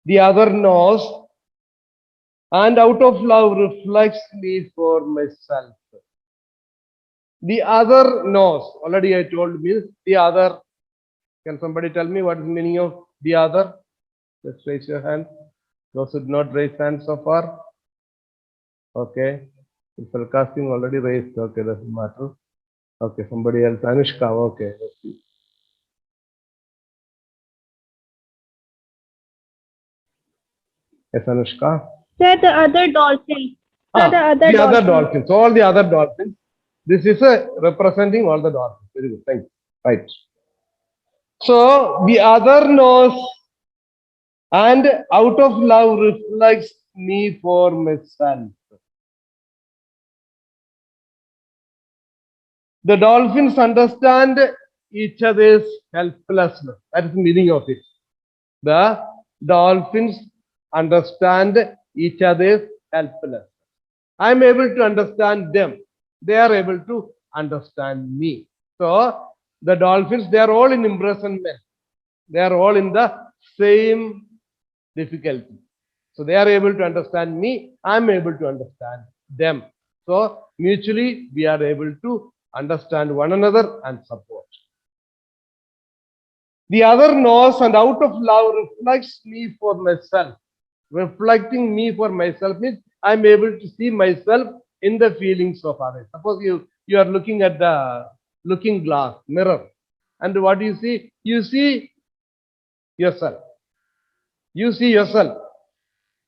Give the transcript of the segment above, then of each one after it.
the other knows, and out of love reflects me for myself. The other knows. Already I told me the other. Can somebody tell me what is the meaning of the other? Just raise your hand. Those who did not raise hands so far. Okay. Casting already raised. Okay, doesn't matter. Okay, somebody else. Anushka. Okay, let's see. Yes, Anushka. Sir, the other dolphin. Sir, the other The other dolphin. dolphins. All the other dolphins. This is representing all the dolphins. Very good. Thank you. Right. So the other knows, and out of love reflects me for myself. The dolphins understand each other's helplessness. That is the meaning of it. The dolphins understand each other's helplessness. I am able to understand them. They are able to understand me. So the dolphins, they are all in imprisonment. They are all in the same difficulty. So they are able to understand me. I am able to understand them. So mutually we are able to understand one another and support. The other knows, and out of love reflects me for myself. Reflecting me for myself means I'm able to see myself in the feelings of others. Suppose you are looking at the looking glass mirror, and what do you see? You see yourself. You see yourself.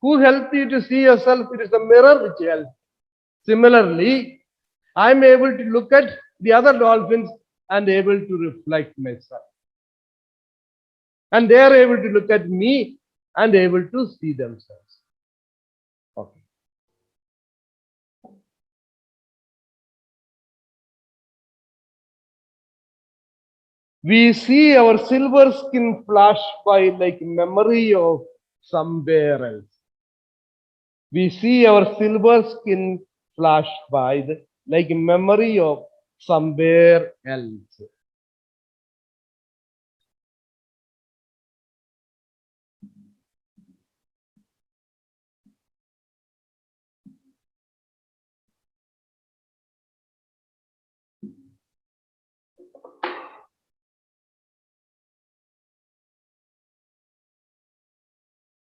Who helped you to see yourself? It is the mirror which helps. Similarly, I'm able to look at the other dolphins and able to reflect myself. And they are able to look at me and able to see themselves. Okay. We see our silver skin flash by like memory of somewhere else. We see our silver skin flash by like memory of somewhere else.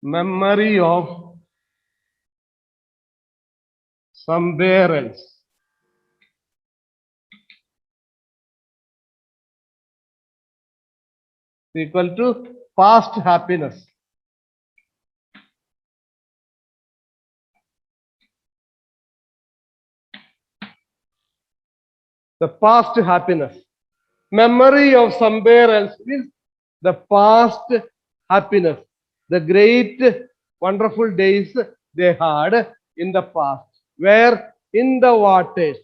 Memory of somewhere else. Equal to past happiness. The past happiness. Memory of somewhere else means the past happiness, the great wonderful days they had in the past, where in the waters,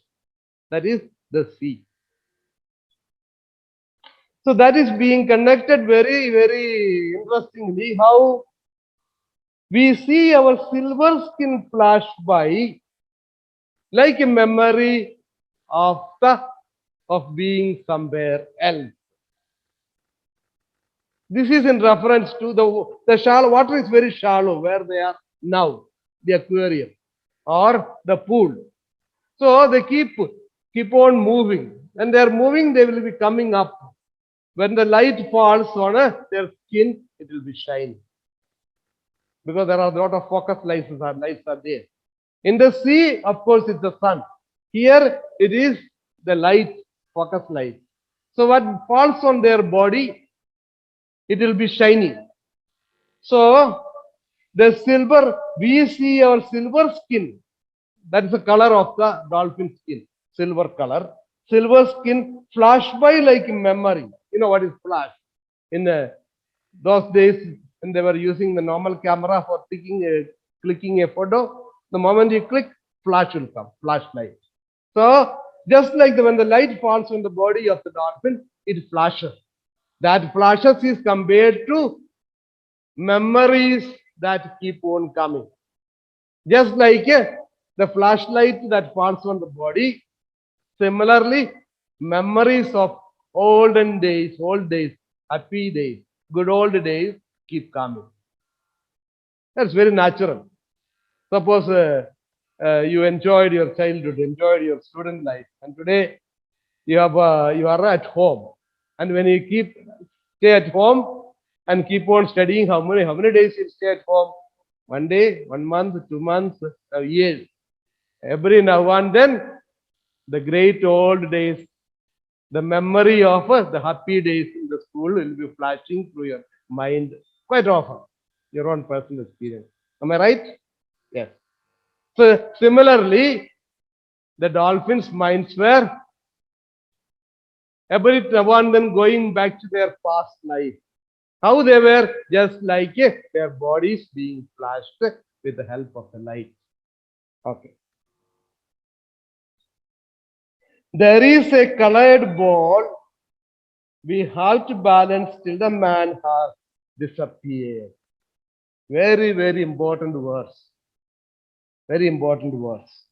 that is the sea. So that is being connected very, very interestingly, how we see our silver skin flash by like a memory of being somewhere else. This is in reference to the shallow water is very shallow where they are now, the aquarium or the pool. So they keep on moving. When they are moving, they will be coming up. When the light falls on their skin, it will be shining. Because there are a lot of focus lights are there. In the sea, of course, it's the sun. Here it is the light, focus light. So what falls on their body, it will be shining. So the silver, we see our silver skin. That is the color of the dolphin skin, silver color. Silver skin flash by like memory. You know what is flash? In those days when they were using the normal camera for clicking a photo, the moment you click, flash will come, flashlight. So just like when the light falls on the body of the dolphin, it flashes. That flashes is compared to memories that keep on coming. Just like the flashlight that falls on the body, similarly, memories of olden days, old days, happy days, good old days keep coming. That's very natural. Suppose you enjoyed your childhood, enjoyed your student life, and today you are at home, and when you stay at home and keep on studying, how many days you stay at home? 1 day, 1 month, 2 months, a year. Every now and then, the great old days, the memory of the happy days in the school will be flashing through your mind quite often. Your own personal experience. Am I right? Yes. So similarly, the dolphins' minds were every now and then going back to their past life. How they were just like their bodies being flashed with the help of the light. Okay. There is a colored ball. We have to balance till the man has disappeared. Very, very important verse. Very important verse.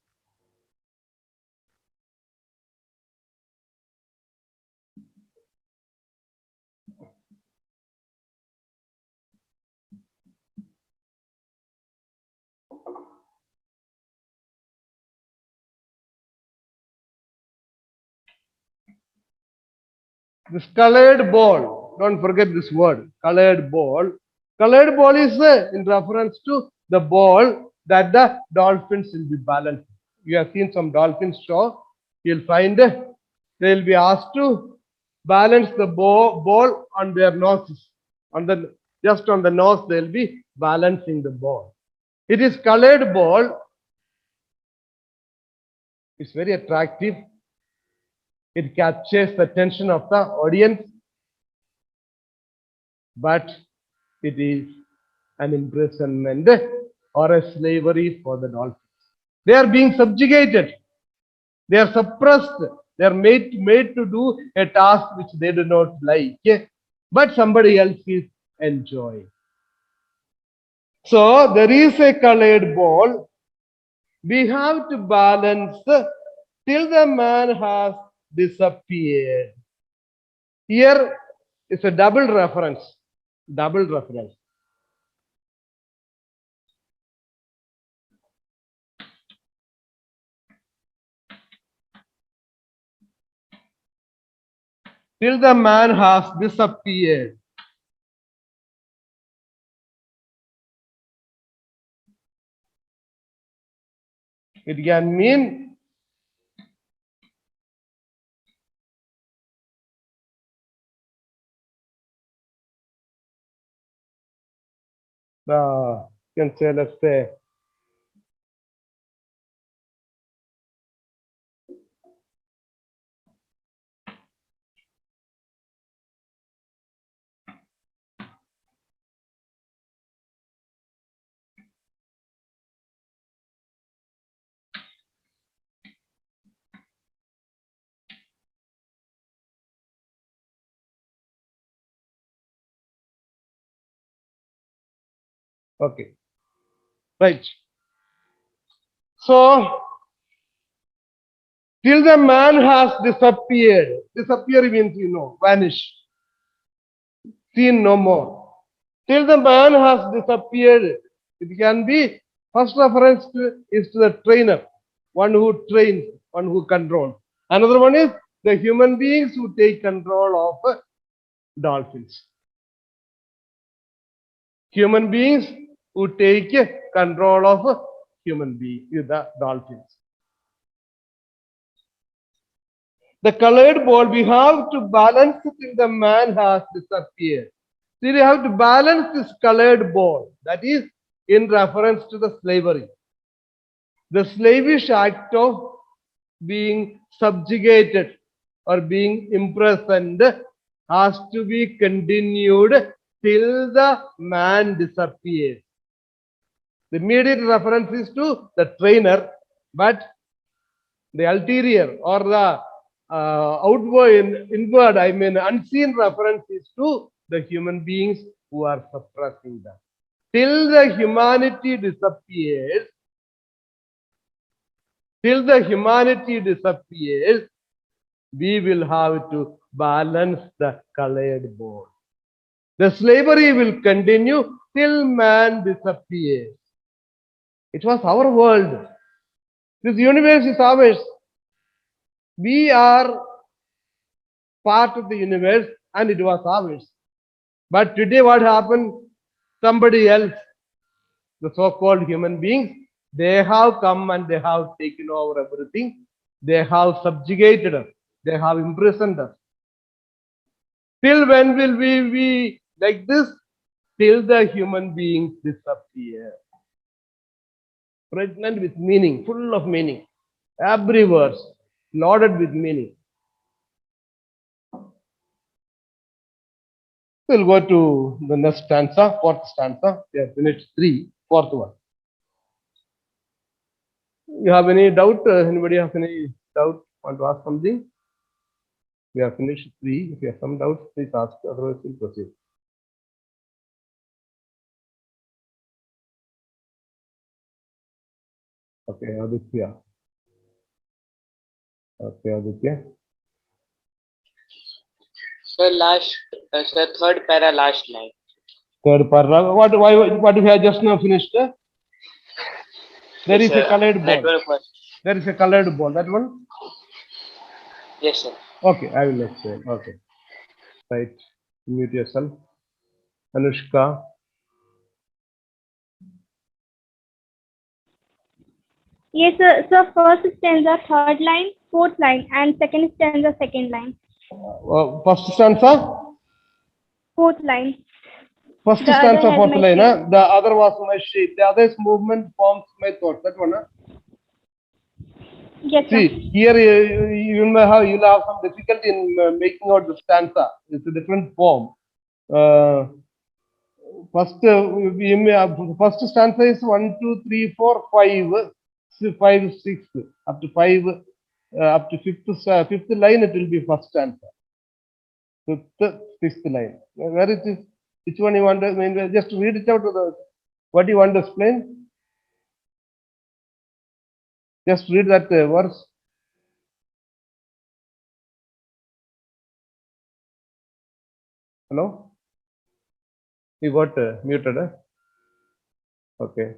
This colored ball, don't forget this word, colored ball. Colored ball is in reference to the ball that the dolphins will be balancing. You have seen some dolphins show. You'll find they'll be asked to balance the ball on their noses. On the just on the nose, they'll be balancing the ball. It is colored ball. It's very attractive. It captures the attention of the audience, but it is an imprisonment or a slavery for the dolphins. They are being subjugated. They are suppressed. They are made to do a task which they do not like, but somebody else is enjoying. So there is a colored ball. We have to balance till the man has disappeared. Here is a double reference. Double reference. Till the man has disappeared. It can mean you can say, let's say, okay, right. So, till the man has disappeared. Disappear means, vanish, seen no more. Till the man has disappeared. It can be, first reference is to the trainer, one who trains, one who controls. Another one is the human beings who take control of dolphins. Human beings who take control of human beings, the dolphins. The colored ball, we have to balance it till the man has disappeared. So you have to balance this colored ball. That is in reference to the slavery. The slavish act of being subjugated or being imprisoned has to be continued till the man disappears. The immediate reference is to the trainer, but the ulterior or the inward, unseen reference is to the human beings who are suppressing them. Till the humanity disappears, we will have to balance the colored ball. The slavery will continue till man disappears. It was our world. This universe is ours. We are part of the universe and it was ours. But today what happened? Somebody else, the so-called human beings, they have come and they have taken over everything. They have subjugated us. They have imprisoned us. Till when will we be like this? Till the human beings disappear. Pregnant with meaning, full of meaning. Every verse loaded with meaning. We'll go to the next stanza, fourth stanza. We have finished three, fourth one. You have any doubt? Anybody have any doubt? Want to ask something? We have finished three. If you have some doubts, please ask. Otherwise, we'll proceed. Okay, Aditya. Okay, Aditya. Sir, third para, last line. Third paragraph. What we have just now finished? There is a colored ball. Network was. There is a colored ball. That one? Yes, sir. Okay, I will explain. Okay. Right. Mute yourself. Anushka. Yes, sir. So first stanza, third line, fourth line, and second stanza, second line, First stanza? fourth line. First The stanza, other has fourth my line. shape. The other was my shape. The other's movement forms my thought. That one. Yes, sir. See, here you'll have some difficulty in making out the stanza. It's a different form. First stanza is 1, 2, 3, 4, 5, 5, 6, up to 5, up to fifth line. It will be first stanza. Fifth, sixth line. Where it is? Which one you want to? I mean, just read it out to the. What do you want to explain? Just read that verse. Hello? You got muted. Okay.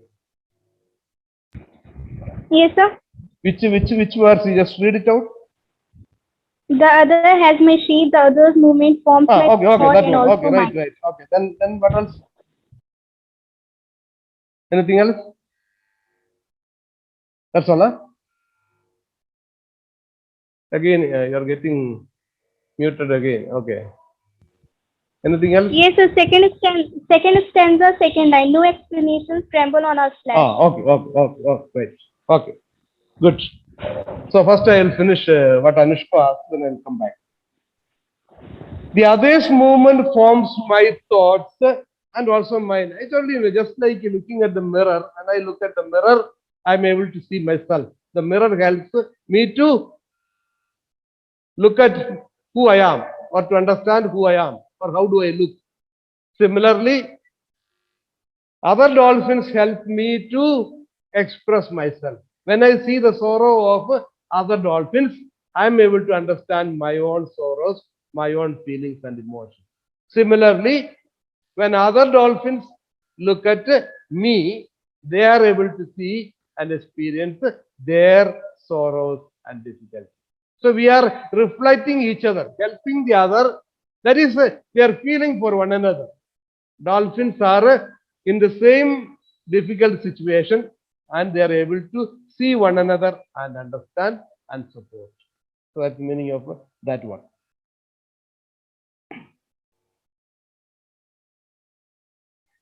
Yes, sir. Which verse? You just read it out. The other has my shape. The other's movement forms my Okay, thought that and one. also Okay, right. mine. Okay, then what else? Anything else? That's all, huh? Again, you're getting muted again. Okay. Anything else? Yes, sir. Second stanza, second line. No explanations. Tremble on our flag. Okay, right. Okay, good. So first I'll finish what Anushka asked, then I'll come back. The other's movement forms my thoughts and also mine. I told you, just like looking at the mirror, and I look at the mirror, I'm able to see myself. The mirror helps me to look at who I am or to understand who I am or how do I look. Similarly, other dolphins help me to express myself. When I see the sorrow of other dolphins, I'm able to understand my own sorrows, my own feelings and emotions. Similarly, when other dolphins look at me, they are able to see and experience their sorrows and difficulties. So we are reflecting each other, helping the other. That is, we are feeling for one another. Dolphins are in the same difficult situation and they are able to see one another and understand and support. So that's the meaning of that one.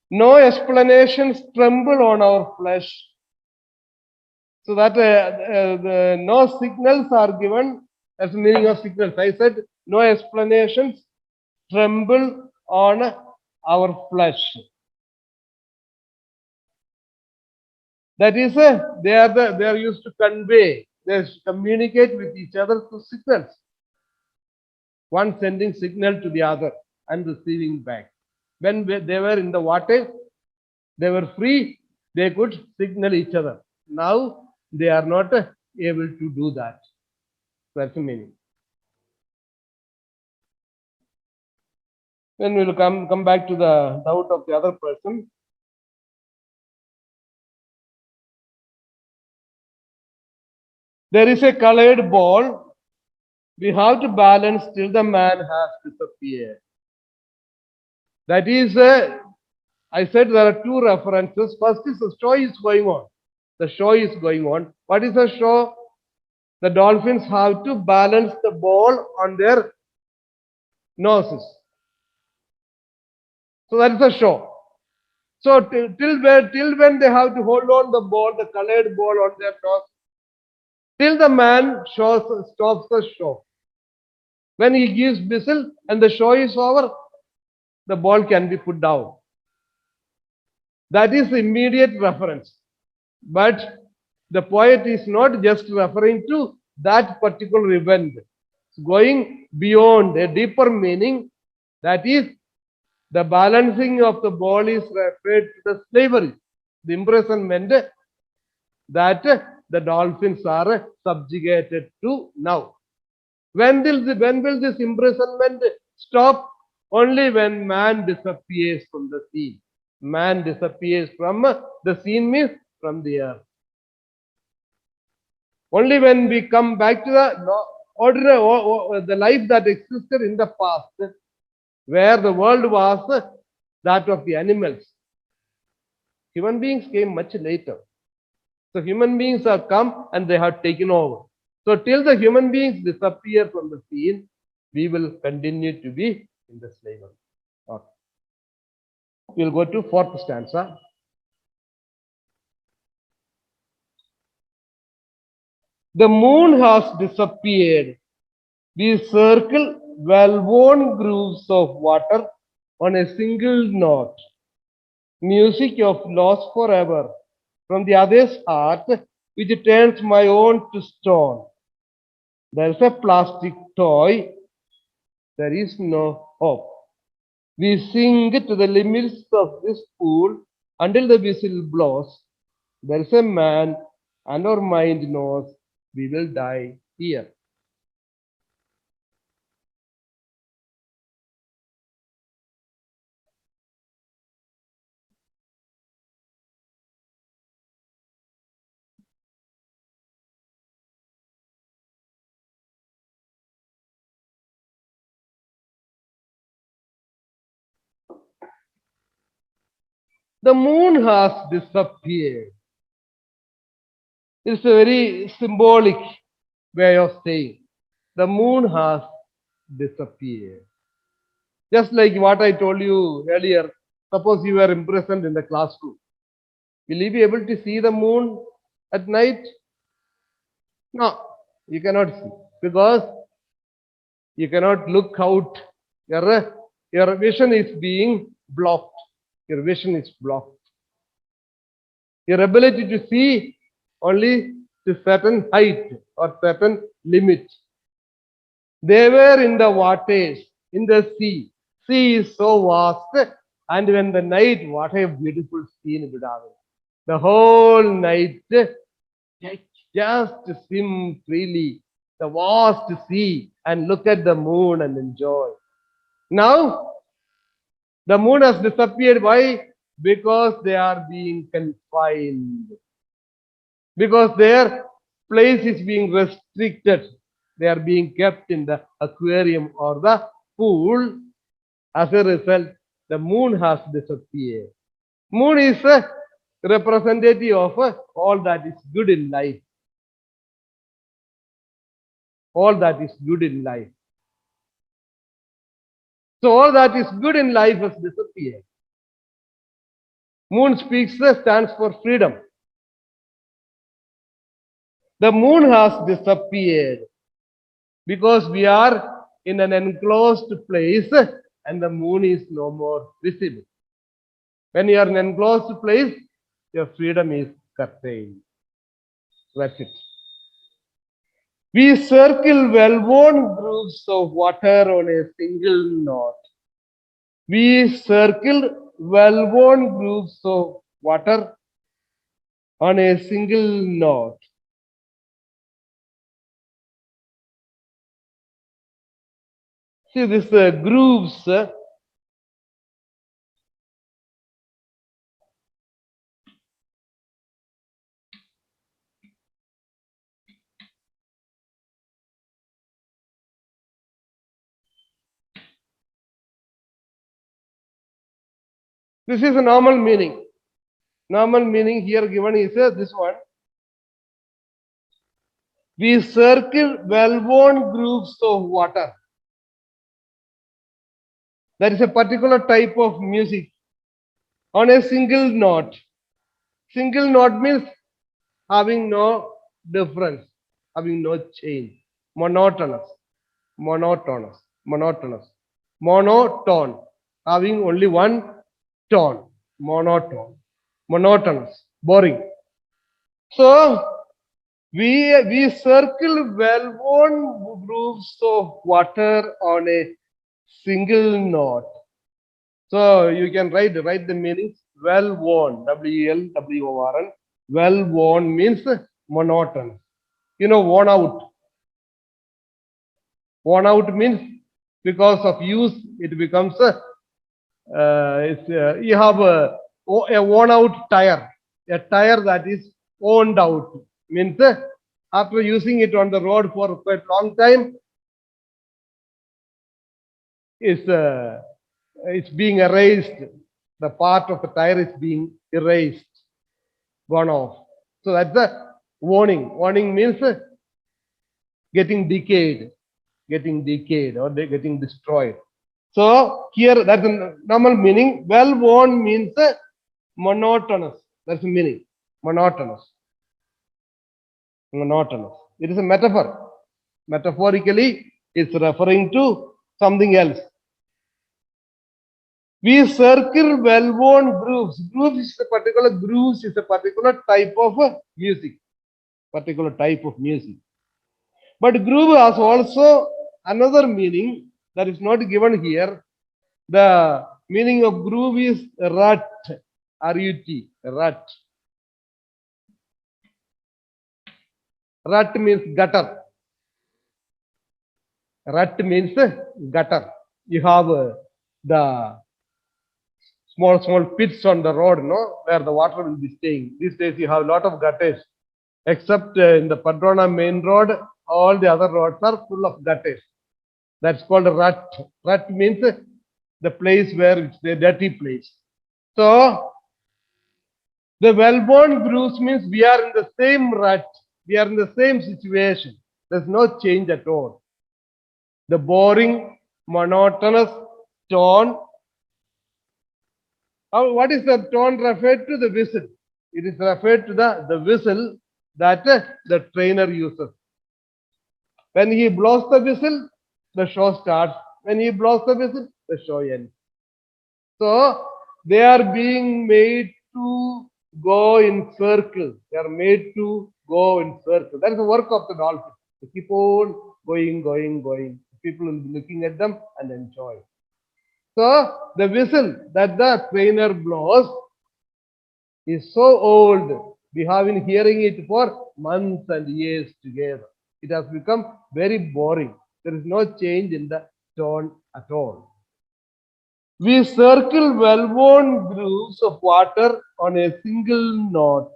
No explanations tremble on our flesh. So that no signals are given. That's the meaning of signals. I said no explanations tremble on our flesh. That is, they are used to convey. They communicate with each other through signals. One sending signal to the other and receiving back. When they were in the water, they were free. They could signal each other. Now they are not able to do that. That's the meaning. Then we'll come back to the doubt of the other person. There is a colored ball. We have to balance till the man has disappeared. That is, I said there are two references. First is the show is going on. The show is going on. What is the show? The dolphins have to balance the ball on their noses. So that is the show. So till when they have to hold on the ball, the colored ball on their nose, till the man stops the show. When he gives whistle and the show is over, the ball can be put down. That is immediate reference. But the poet is not just referring to that particular event. It's going beyond a deeper meaning. That is, the balancing of the ball is referred to the slavery, the imprisonment that the dolphins are subjugated to now. When will this imprisonment stop? Only when man disappears from the scene. Man disappears from the scene means from the earth. Only when we come back to the ordinary, the life that existed in the past, where the world was that of the animals. Human beings came much later. So human beings have come and they have taken over. So till the human beings disappear from the scene, we will continue to be in the slavery. Okay. We'll go to fourth stanza. The moon has disappeared. We circle well-worn grooves of water on a single note. Music of loss forever from the other's heart, which turns my own to stone. There's a plastic toy. There is no hope. We sing to the limits of this pool until the whistle blows. There is a man, and our mind knows we will die here. The moon has disappeared. It's a very symbolic way of saying the moon has disappeared. Just like what I told you earlier, suppose you were imprisoned in the classroom. Will you be able to see the moon at night? No, you cannot see because you cannot look out. Your vision is being blocked. Your vision is blocked. Your ability to see only to certain height or certain limit. They were in the waters, in the sea. Sea is so vast, and when the night, what a beautiful scene, Vidavin. The whole night, just swim freely, the vast sea, and look at the moon and enjoy. Now, the moon has disappeared. Why? Because they are being confined. Because their place is being restricted. They are being kept in the aquarium or the pool. As a result, the moon has disappeared. Moon is a representative of all that is good in life. All that is good in life. So all that is good in life has disappeared. Moon stands for freedom. The moon has disappeared because we are in an enclosed place and the moon is no more visible. When you are in an enclosed place, your freedom is curtailed. That's it. We circle well-worn grooves of water on a single knot. We circle well-worn grooves of water on a single knot. See this grooves. This is a normal meaning. Normal meaning here given is this one. We circle well-worn grooves of water. That is a particular type of music on a single note. Single note means having no difference, having no change. Monotonous, monotonous, monotonous, monotone, having only one tone. Monotone, monotonous, boring. So we circle well-worn grooves of water on a single note. So you can write the meanings. Well-worn, W-E-L-W-O-R-N. Well-worn means monotonous. You know, worn out. Worn out means because of use, it becomes you have a worn out tire. A tire that is worn out means after using it on the road for quite long time, it's being erased. The part of the tire is being erased, gone off. So that's the warning. Warning means getting decayed or getting destroyed. So here that's a normal meaning. Well-worn means monotonous. That's the meaning. Monotonous. Monotonous. It is a metaphor. Metaphorically, it's referring to something else. We circle well-worn grooves. Grooves is a particular type of music. Particular type of music. But groove has also another meaning that is not given here. The meaning of groove is rut. R-U-T. Rut. Rut means gutter. Rut means gutter. You have the small pits on the road, no, where the water will be staying. These days you have a lot of gutters. Except in the Padrona main road, all the other roads are full of gutters. That's called a rut. Rut means the place where it's a dirty place. So the well-worn grooves means we are in the same rut. We are in the same situation. There's no change at all. The boring, monotonous tone. What is the tone referred to? The whistle. It is referred to the whistle that the trainer uses. When he blows the whistle, the show starts. When he blows the whistle, the show ends. So they are being made to go in circles. They are made to go in circles. That is the work of the dolphin. They keep on going. People will be looking at them and enjoy. So the whistle that the trainer blows is so old. We have been hearing it for months and years together. It has become very boring. There is no change in the tone at all. We circle well-worn grooves of water on a single note.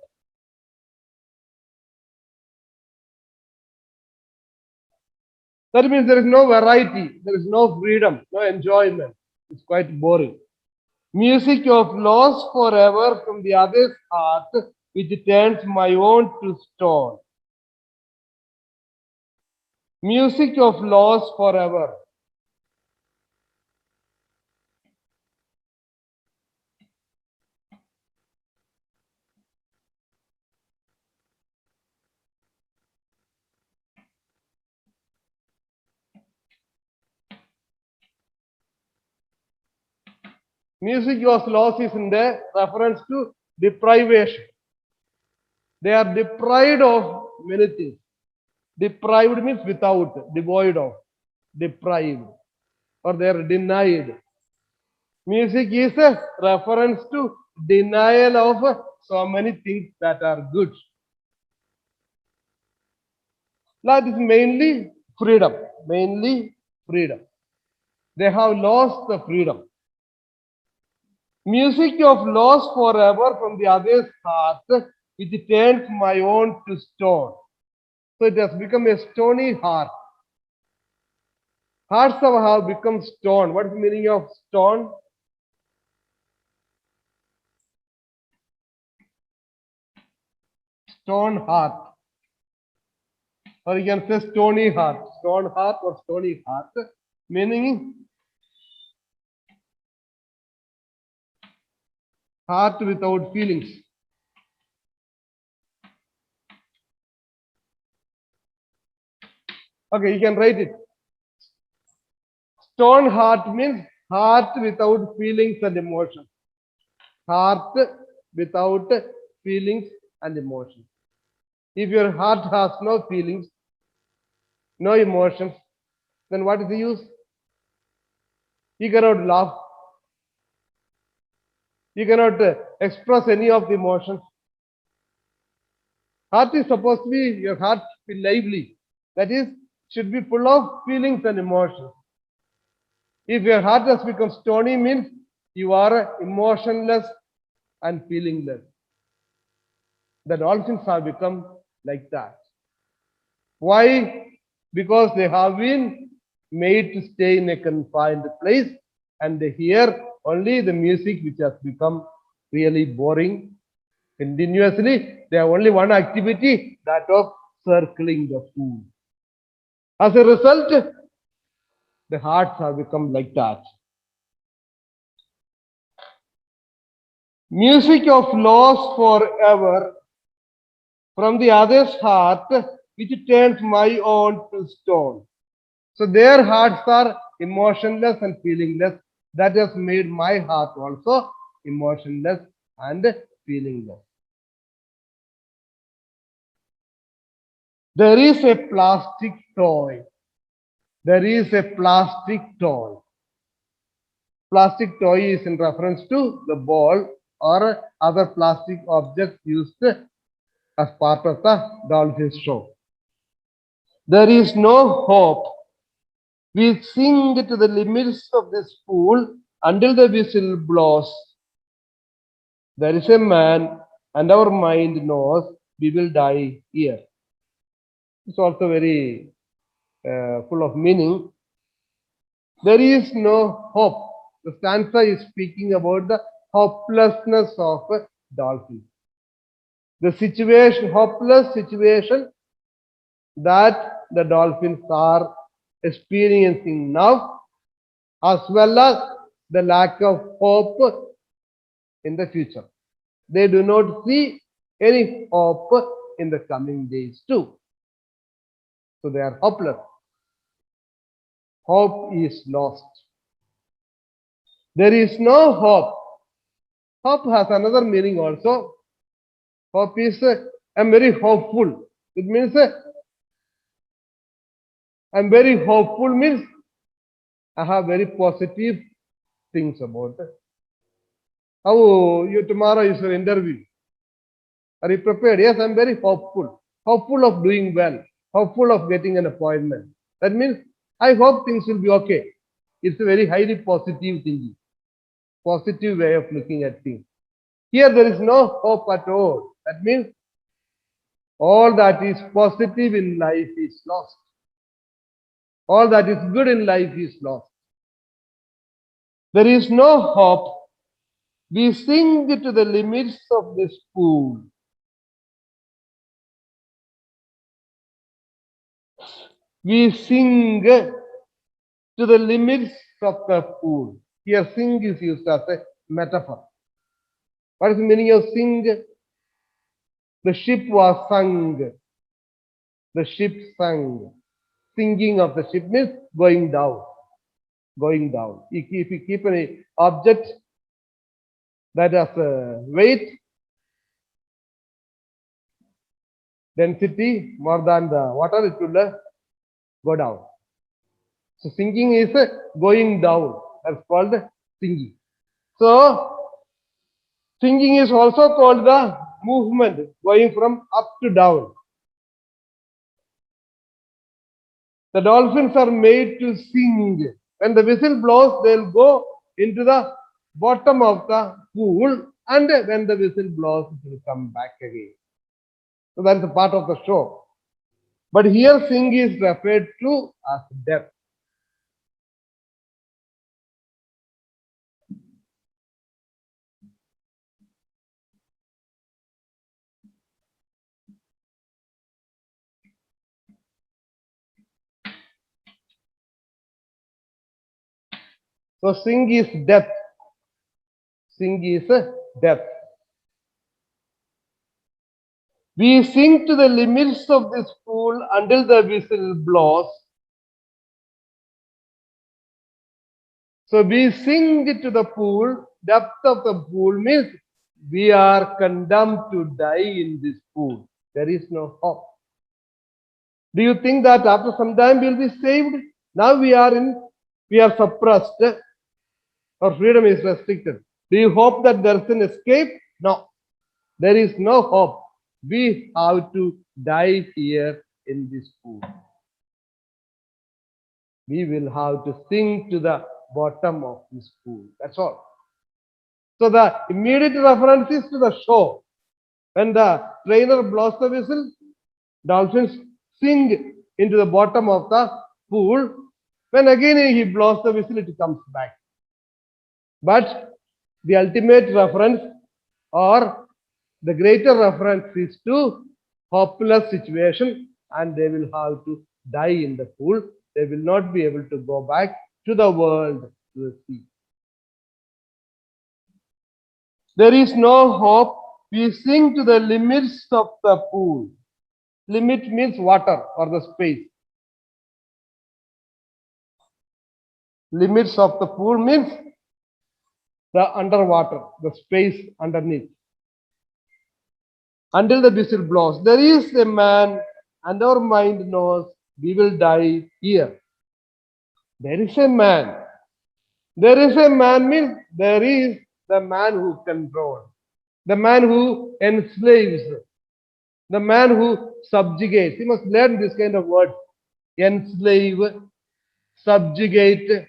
That means there is no variety, there is no freedom, no enjoyment. It's quite boring. Music of lost forever from the other's heart, which turns my own to stone. Music of lost forever. Music of loss is in the reference to deprivation. They are deprived of many things. Deprived means without, devoid of, deprived, or they are denied. Music is a reference to denial of so many things that are good. That is mainly freedom. Mainly freedom. They have lost the freedom. Music of lost forever from the other's heart, which turns my own to stone. So it has become a stony heart. Hearts have become stone. What is the meaning of stone? stone heart. Or you can say stony heart. Stone heart or stony heart. Meaning heart without feelings. Okay, you can write it. Stone heart means heart without feelings and emotions. Heart without feelings and emotions. If your heart has no feelings, no emotions, then what is the use? You cannot laugh. You cannot express any of the emotions. Heart is supposed to be, your heart be lively. That is, should be full of feelings and emotions. If your heart has become stony, means you are emotionless and feelingless. The dolphins have become like that. Why? Because they have been made to stay in a confined place and they hear only the music which has become really boring. Continuously, they have only one activity, that of circling the food. As a result, the hearts have become like that. Music of loss forever from the other's heart, which turns my own to stone. So their hearts are emotionless and feelingless. That has made my heart also emotionless and feelingless. There is a plastic toy. There is a plastic toy. Plastic toy is in reference to the ball or other plastic objects used as part of the dolphin show. There is no hope. We sing to the limits of this pool until the whistle blows. There is a man, and our mind knows we will die here. It's also very full of meaning. There is no hope. The stanza is speaking about the hopelessness of a dolphin. The situation, hopeless situation that the dolphins are experiencing now, as well as the lack of hope in the future. They do not see any hope in the coming days too. So they are hopeless. Hope is lost. There is no hope. Hope has another meaning also. Hope is I'm very hopeful. It means I'm very hopeful means I have very positive things about it. How you tomorrow is your interview? Are you prepared? Yes, I'm very hopeful. Hopeful of doing well. Hopeful of getting an appointment. That means I hope things will be okay. It's a very highly positive thinking. Positive way of looking at things. Here there is no hope at all. That means all that is positive in life is lost. All that is good in life is lost. There is no hope. We sink to the limits of this pool. We sink to the limits of the pool. Here, sink is used as a metaphor. What is the meaning of sink? The ship was sunk. The ship sank. Sinking of the ship means going down. Going down. If you keep an object that has a weight, density more than the water, it will go down. So sinking is going down. That's called sinking. So sinking is also called the movement going from up to down. The dolphins are made to sing. When the whistle blows, they'll go into the bottom of the pool, and when the whistle blows, it will come back again. So that's a part of the show. But here, sing is referred to as death. So sink is death. Sink is death. We sink to the limits of this pool until the whistle blows. So we sink to the pool, depth of the pool means we are condemned to die in this pool. There is no hope. Do you think that after some time we will be saved? Now we are suppressed. Our freedom is restricted. Do you hope that there is an escape? No. There is no hope. We have to die here in this pool. We will have to sink to the bottom of this pool. That's all. So the immediate reference is to the shore. When the trainer blows the whistle, dolphins sink into the bottom of the pool. When again he blows the whistle, it comes back. But the ultimate reference or the greater reference is to hopeless situation, and they will have to die in the pool. They will not be able to go back to the world, to the sea. There is no hope. We sink to the limits of the pool. Limit means water or the space. Limits of the pool means the underwater, the space underneath. Until the whistle blows. There is a man, and our mind knows we will die here. There is a man. There is a man means there is the man who controls, the man who enslaves, the man who subjugates. You must learn this kind of word. Enslave, subjugate,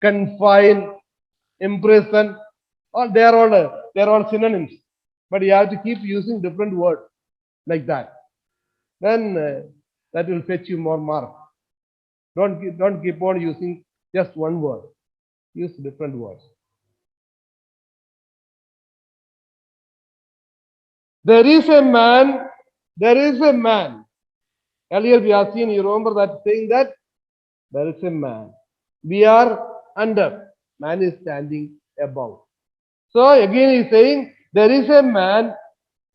confine, imprison. They are all synonyms. But you have to keep using different words like that. Then that will fetch you more marks. Don't keep on using just one word. Use different words. There is a man. There is a man. Earlier we have seen, you remember that saying that there is a man. We are under. Man is standing above. So again he is saying there is a man,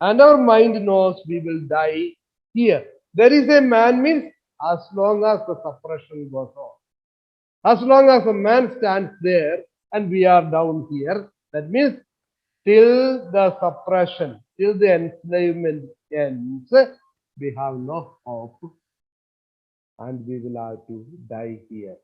and our mind knows we will die here. There is a man means as long as the suppression goes on. As long as a man stands there and we are down here, that means till the suppression, till the enslavement ends, we have no hope and we will have to die here.